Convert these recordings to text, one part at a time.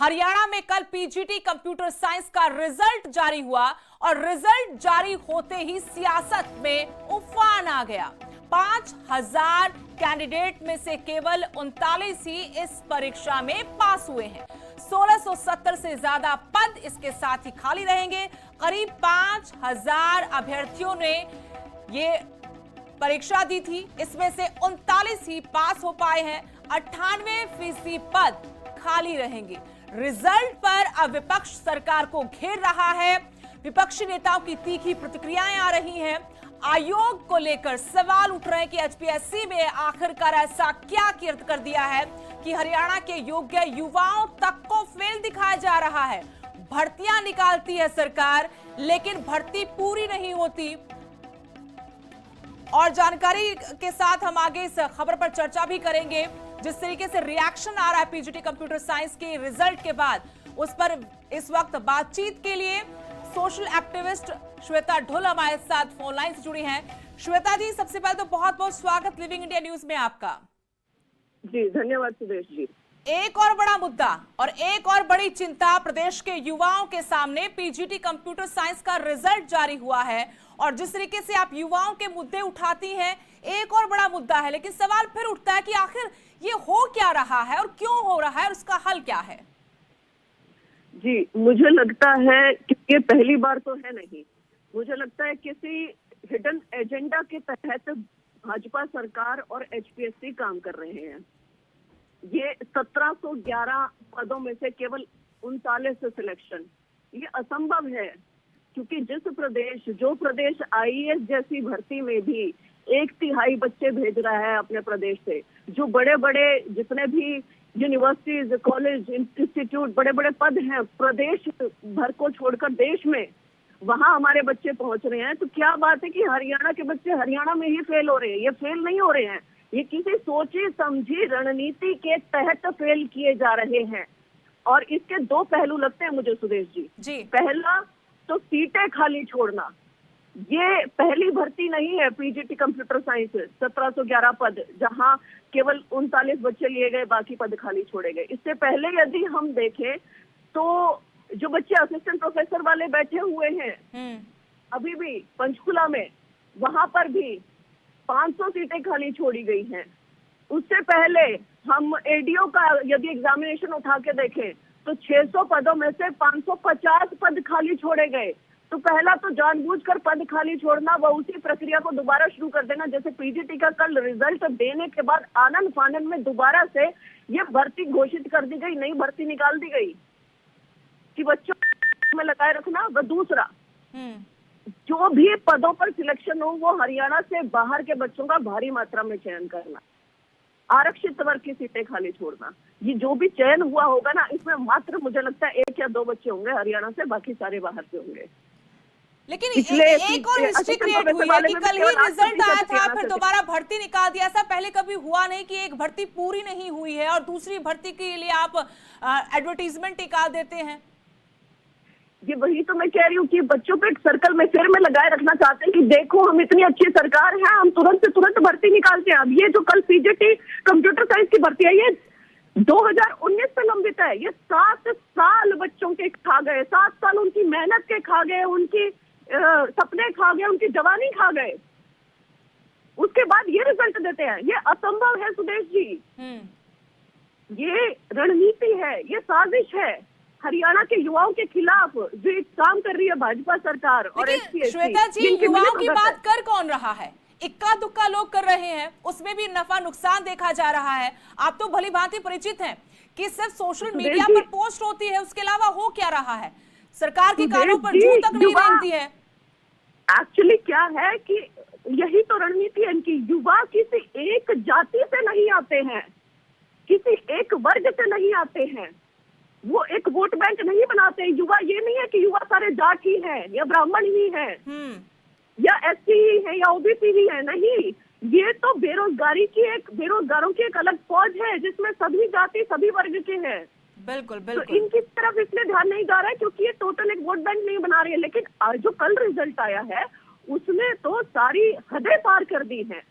हरियाणा में कल PGT computer science का रिजल्ट जारी हुआ और रिजल्ट जारी होते ही सियासत में उफान आ गया। 5000 कैंडिडेट में से केवल 39 ही इस परीक्षा में पास हुए हैं। 1670 से ज्यादा पद इसके साथ ही खाली रहेंगे। करीब 5000 अभ्यर्थियों ने ये परीक्षा दी थी, इसमें से 39 ही पास हो पाए हैं। 98% पद खाली रहेंगे। रिजल्ट पर अब विपक्ष सरकार को घेर रहा है। विपक्षी नेताओं की तीखी प्रतिक्रियाएं आ रही हैं। आयोग को लेकर सवाल उठ रहे हैं कि एचपीएससी में आखिरकार ऐसा क्या कर दिया है कि हरियाणा के योग्य युवाओं तक को फेल दिखाया जा रहा है। भर्तियां निकालती है सरकार, लेकिन भर्ती पूरी नहीं होती। और जानकारी के साथ हम आगे इस खबर पर चर्चा भी करेंगे। जिस तरीके से रिएक्शन आ रहा है पीजीटी कंप्यूटर साइंस के रिजल्ट के बाद, उस पर इस वक्त बातचीत के लिए सोशल एक्टिविस्ट श्वेता ढुल हमारे साथ फोन लाइन से जुड़ी हैं। श्वेता जी, सबसे पहले तो बहुत बहुत स्वागत लिविंग इंडिया न्यूज में आपका। जी धन्यवाद सुदेश जी। एक और बड़ा मुद्दा और एक और बड़ी चिंता प्रदेश के युवाओं के सामने पीजीटी कंप्यूटर साइंस का रिजल्ट जारी हुआ है। और जिस तरीके से आप युवाओं के मुद्दे उठाती हैं, एक और बड़ा मुद्दा है, लेकिन सवाल फिर उठता है कि आखिर ये हो क्या रहा है और क्यों हो रहा है और उसका हल क्या है? जी, मुझे लगता है कि ये पहली बार तो है नहीं। मुझे लगता है किसी हिडन एजेंडा के तहत भाजपा सरकार और एचपीएससी काम कर रहे हैं। ये 1711 पदों में से केवल 39 सिलेक्शन, ये असंभव है। क्योंकि जो प्रदेश आईएएस जैसी भर्ती में भी 1/3 बच्चे भेज रहा है अपने प्रदेश से, जो बड़े बड़े जितने भी यूनिवर्सिटीज, कॉलेज, इंस्टीट्यूट, बड़े बड़े पद हैं प्रदेश भर को छोड़कर देश में, वहां हमारे बच्चे पहुंच रहे हैं। तो क्या बात है कि हरियाणा के बच्चे हरियाणा में ही फेल हो रहे हैं? ये फेल नहीं हो रहे हैं, ये किसी सोची समझी रणनीति के तहत फेल किए जा रहे हैं। और इसके दो पहलू लगते हैं मुझे सुदेश जी। पहला तो सीटें खाली छोड़ना, ये पहली भर्ती नहीं है पीजीटी कंप्यूटर साइंस। 1711 पद, जहां केवल 39 बच्चे लिए गए, बाकी पद खाली छोड़े गए। इससे पहले यदि हम देखें तो जो बच्चे असिस्टेंट प्रोफेसर वाले बैठे हुए हैं अभी भी पंचकुला में, वहां पर भी 500 सीटें खाली छोड़ी गई हैं। उससे पहले हम एडीओ का यदि एग्जामिनेशन उठा के देखें तो 600 पदों में से 550 पद खाली छोड़े गए। तो पहला तो जानबूझकर पद खाली छोड़ना व उसी प्रक्रिया को दोबारा शुरू कर देना। जैसे पीजीटी का कल रिजल्ट देने के बाद आनंद फानंद में दोबारा से ये भर्ती घोषित कर दी गई, नई भर्ती निकाल दी गई कि बच्चों में लगाए रखना। व दूसरा, जो भी पदों पर सिलेक्शन हो वो हरियाणा से बाहर के बच्चों का भारी मात्रा में चयन करना, आरक्षित वर्ग की सीटें खाली छोड़ना। ये जो भी चयन हुआ होगा ना, इसमें मात्र मुझे लगता है 1 या 2 बच्चे होंगे हरियाणा से, बाकी सारे बाहर से होंगे। लेकिन एक और हिस्ट्री क्रिएट हुई है कि कल ही रिजल्ट आया था, फिर दोबारा भर्ती निकाल दिया। ऐसा पहले कभी हुआ नहीं कि एक भर्ती पूरी नहीं हुई है और दूसरी भर्ती के लिए आप एडवर्टीजमेंट निकाल देते हैं। ये वही तो मैं कह रही हूँ कि बच्चों पे एक सर्कल में सिर में लगाए रखना चाहते हैं कि देखो हम इतनी अच्छी सरकार है, हम तुरंत से तुरंत भर्ती निकालते हैं। अब ये जो कल पीजीटी कंप्यूटर साइंस की भर्ती है, ये 2019 से लंबित है। ये 7 साल बच्चों के खा गए, 7 साल उनकी मेहनत के खा गए, उनकी सपने खा गए, उनकी जवानी खा गए। उसके बाद ये रिजल्ट देते हैं, ये असंभव है सुदेश जी। ये रणनीति है, ये साजिश है हरियाणा के युवाओं के खिलाफ जो काम कर रही है भाजपा सरकार और एचपीएससी। श्वेता जी, युवाओं की बात कर कौन रहा है? इक्का दुक्का लोग कर रहे हैं, उसमें भी नफा नुकसान देखा जा रहा है। आप तो भली भांति परिचित हैं कि सिर्फ सोशल मीडिया पर पोस्ट होती है, उसके अलावा हो क्या रहा है? सरकार के कानों पर जू तक नहीं रेंगती है। एक्चुअली क्या है कि यही तो रणनीति है इनकी। युवा किसी एक जाति से नहीं आते हैं, किसी एक वर्ग से नहीं आते हैं, वो एक वोट बैंक नहीं बनाते। युवा ये नहीं है कि युवा सारे जाट ही हैं या ब्राह्मण ही हैं या एससी ही है या ओबीसी ही है, नहीं। ये तो बेरोजगारों की एक अलग फौज है जिसमें सभी जाति सभी वर्ग के हैं। बिल्कुल। तो इनकी तरफ इसलिए ध्यान नहीं जा रहा है क्योंकि ये टोटल एक वोट बैंक नहीं बना रही है। लेकिन जो कल रिजल्ट आया है उसने तो सारी हदें पार कर दी हैं।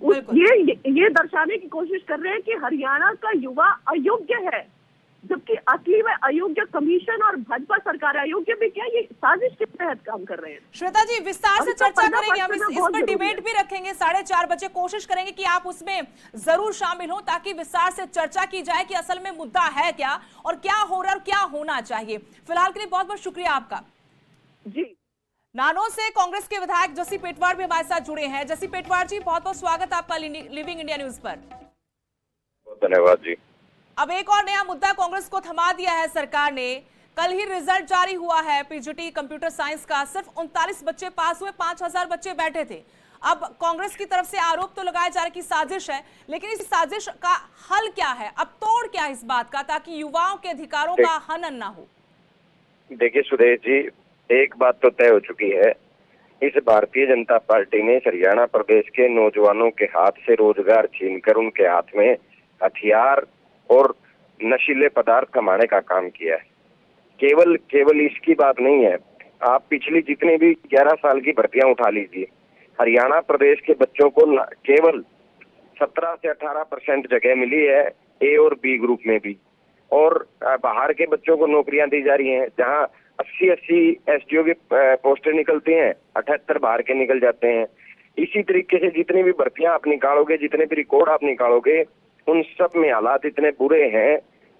ये दर्शाने की कोशिश कर रहे हैं कि हरियाणा का युवा अयोग्य है। जबकि असली में अयोग्य कमीशन और भाजपा सरकार अयोग्य भी क्या, ये साजिश के तहत काम कर रहे हैं। श्वेता जी, विस्तार से चर्चा करेंगे, हम इस बहुत पर जरूरी डिबेट है। भी रखेंगे 4:30 बजे। कोशिश करेंगे कि आप उसमें जरूर शामिल हो ताकि विस्तार से चर्चा की जाए कि असल में मुद्दा है क्या और क्या हो रहा है और क्या होना चाहिए। फिलहाल के लिए बहुत बहुत शुक्रिया आपका। जी, नानो से कांग्रेस के विधायक जसी पेटवार भी हमारे साथ जुड़े हैं। जसी पेटवार जी, बहुत बहुत स्वागत आपका लिविंग इंडिया न्यूज पर। धन्यवाद जी। अब एक और नया मुद्दा कांग्रेस को थमा दिया है सरकार ने। कल ही रिजल्ट जारी हुआ है पीजीटी कंप्यूटर साइंस का। सिर्फ 39 बच्चे पास हुए, 5000 बच्चे बैठे थे। अब कांग्रेस की तरफ से आरोप तो लगाया जा रहा है कि साजिश है, लेकिन इस साजिश का हल क्या है? अब तोड़ क्या है इस बात का, ताकि युवाओं के अधिकारों का हनन ना हो? देखिए सुरेश जी, एक बात तो तय हो चुकी है, इस भारतीय जनता पार्टी ने हरियाणा प्रदेश के नौजवानों के हाथ से रोजगार छीनकर उनके हाथ में हथियार और नशीले पदार्थ कमाने का काम किया है। केवल इसकी बात नहीं है, आप पिछली जितनी भी 11 साल की भर्तियां उठा लीजिए, हरियाणा प्रदेश के बच्चों को केवल 17 से 18% जगह मिली है ए और बी ग्रुप में भी, और बाहर के बच्चों को नौकरियां दी जा रही हैं। जहां 80 एसडीओ की पोस्टें निकलती हैं, 78 बाहर के निकल जाते हैं। इसी तरीके से जितनी भी भर्तियां आप निकालोगे, जितने भी रिकॉर्ड आप निकालोगे, उन सब में हालात इतने बुरे हैं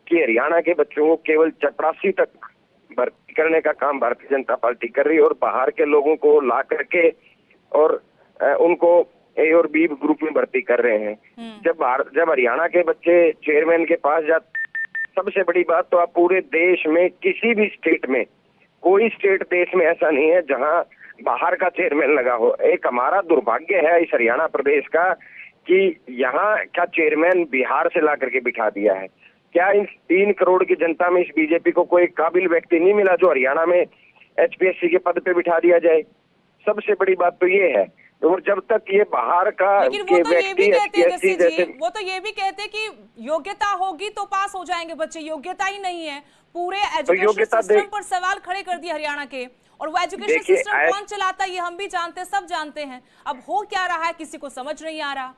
कि हरियाणा के बच्चों को केवल चपरासी तक भर्ती करने का काम भारतीय जनता पार्टी कर रही है, और बाहर के लोगों को ला करके और उनको ए और बी ग्रुप में भर्ती कर रहे हैं। जब हरियाणा के बच्चे चेयरमैन के पास जाते, सबसे बड़ी बात तो आप पूरे देश में किसी भी स्टेट में, कोई स्टेट देश में ऐसा नहीं है जहां बाहर का चेयरमैन लगा हो। एक हमारा दुर्भाग्य है इस हरियाणा प्रदेश का कि यहाँ का चेयरमैन बिहार से ला करके बिठा दिया है। क्या इन 3 करोड़ की जनता में इस बीजेपी को कोई काबिल व्यक्ति नहीं मिला जो हरियाणा में एचपीएससी के पद पे बिठा दिया जाए? सबसे बड़ी बात तो ये है। और जब तक ये बाहर का लेकिन वो तो ये भी कहते हैं जसी जैसे, जी, वो तो ये भी कहते हैं कि योग्यता होगी तो पास हो जाएंगे बच्चे। योग्यता ही नहीं है, पूरे एजुकेशन सिस्टम पर सवाल खड़े कर दिए हरियाणा के। और वो एजुकेशन सिस्टम कौन चलाता है ये हम भी जानते हैं, सब जानते हैं। अब हो क्या रहा है किसी को समझ नहीं आ रहा।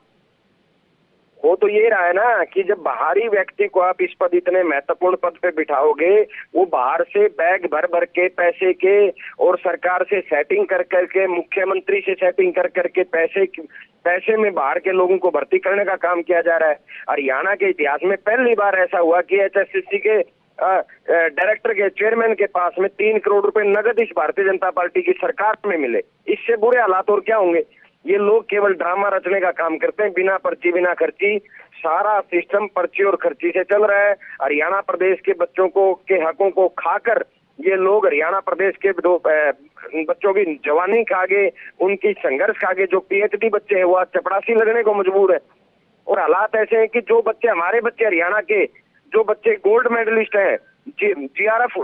वो तो ये रहा है ना कि जब बाहरी व्यक्ति को आप इस पद, इतने महत्वपूर्ण पद पे बिठाओगे, वो बाहर से बैग भर भर के पैसे के और सरकार से सेटिंग कर करके, मुख्यमंत्री से सेटिंग कर करके पैसे में बाहर के लोगों को भर्ती करने का काम किया जा रहा है। हरियाणा के इतिहास में पहली बार ऐसा हुआ कि एचएससीसी के डायरेक्टर के, चेयरमैन के पास में 3 करोड़ रुपए नगद इस भारतीय जनता पार्टी की सरकार में मिले। इससे बुरे हालात और क्या होंगे? ये लोग केवल ड्रामा रचने का काम करते हैं, बिना पर्ची बिना खर्ची। सारा सिस्टम पर्ची और खर्ची से चल रहा है। हरियाणा प्रदेश के बच्चों को के हकों को खाकर ये लोग हरियाणा प्रदेश के बच्चों की जवानी खा गए, उनकी संघर्ष खा गए। जो पीएचडी बच्चे हैं वो आज चपरासी लगने को मजबूर है। और हालात ऐसे हैं कि जो बच्चे, हमारे बच्चे हरियाणा के जो बच्चे गोल्ड मेडलिस्ट हैं, जीआरएफ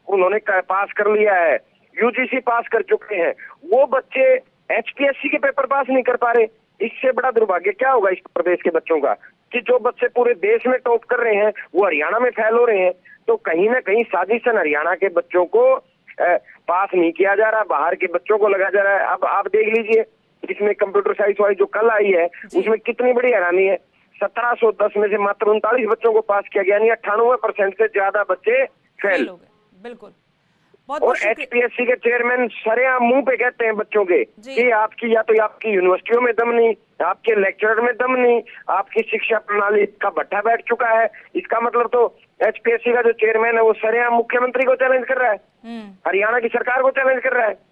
उन्होंने पास कर लिया है, यूजीसी पास कर चुके हैं, वो बच्चे एचपीएससी के पेपर पास नहीं कर पा रहे। इससे बड़ा दुर्भाग्य क्या होगा इस प्रदेश के बच्चों का कि जो बच्चे पूरे देश में टॉप कर रहे हैं वो हरियाणा में फेल हो रहे हैं। तो कहीं ना कहीं साजिशन हरियाणा के बच्चों को पास नहीं किया जा रहा, बाहर के बच्चों को लगा जा रहा है। अब आप देख लीजिए, इसमें कंप्यूटर साइंस वाली जो कल आई है उसमें कितनी बड़ी हैरानी है। 1710 में से मात्र 39 बच्चों को पास किया गया, यानी 98% से ज्यादा बच्चे फेल। बिल्कुल। और एचपीएससी के चेयरमैन सरेआम मुंह पे कहते हैं बच्चों के कि आपकी, या तो आपकी यूनिवर्सिटियों में दम नहीं, आपके लेक्चरर में दम नहीं, आपकी शिक्षा प्रणाली का भट्ठा बैठ चुका है। इसका मतलब तो एचपीएससी का जो चेयरमैन है वो सरेआम मुख्यमंत्री को चैलेंज कर रहा है, हरियाणा की सरकार को चैलेंज कर रहा है।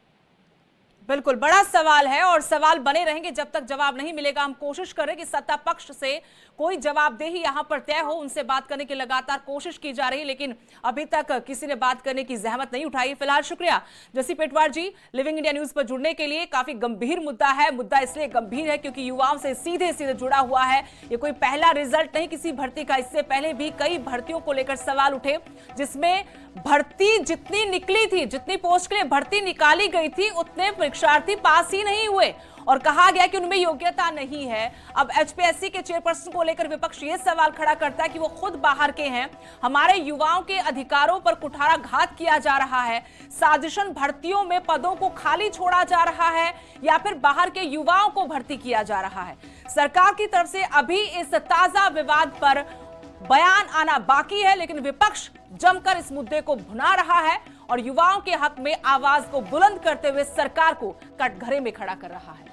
बिल्कुल बड़ा सवाल है और सवाल बने रहेंगे जब तक जवाब नहीं मिलेगा। हम कोशिश करें कि सत्ता पक्ष से कोई जवाबदेही यहां पर तय हो, उनसे बात करने की लगातार कोशिश की जा रही, लेकिन अभी तक किसी ने बात करने की जहमत नहीं उठाई। फिलहाल शुक्रिया जसी पेटवार जी लिविंग इंडिया न्यूज पर जुड़ने के लिए। काफी गंभीर मुद्दा है। मुद्दा इसलिए गंभीर है क्योंकि युवाओं से सीधे सीधे जुड़ा हुआ है। ये कोई पहला रिजल्ट नहीं किसी भर्ती का, इससे पहले भी कई भर्तियों को लेकर सवाल उठे, जिसमें भर्ती जितनी निकली थी, जितनी पोस्ट के लिए भर्ती निकाली गई थी, उतने परीक्षार्थी पास ही नहीं हुए और कहा गया कि उनमें योग्यता नहीं है। अब एचपीएससी के चेयरपर्सन को लेकर विपक्ष ये सवाल खड़ा करता है कि वो खुद बाहर के हैं, हमारे युवाओं के अधिकारों पर कुठाराघात किया जा रहा है, साजिशन भर्तियों में पदों को खाली छोड़ा जा रहा है या फिर बाहर के युवाओं को भर्ती किया जा रहा है। सरकार की तरफ से अभी इस ताजा विवाद पर बयान आना बाकी है, लेकिन विपक्ष जमकर इस मुद्दे को भुना रहा है और युवाओं के हक में आवाज को बुलंद करते हुए सरकार को कटघरे में खड़ा कर रहा है।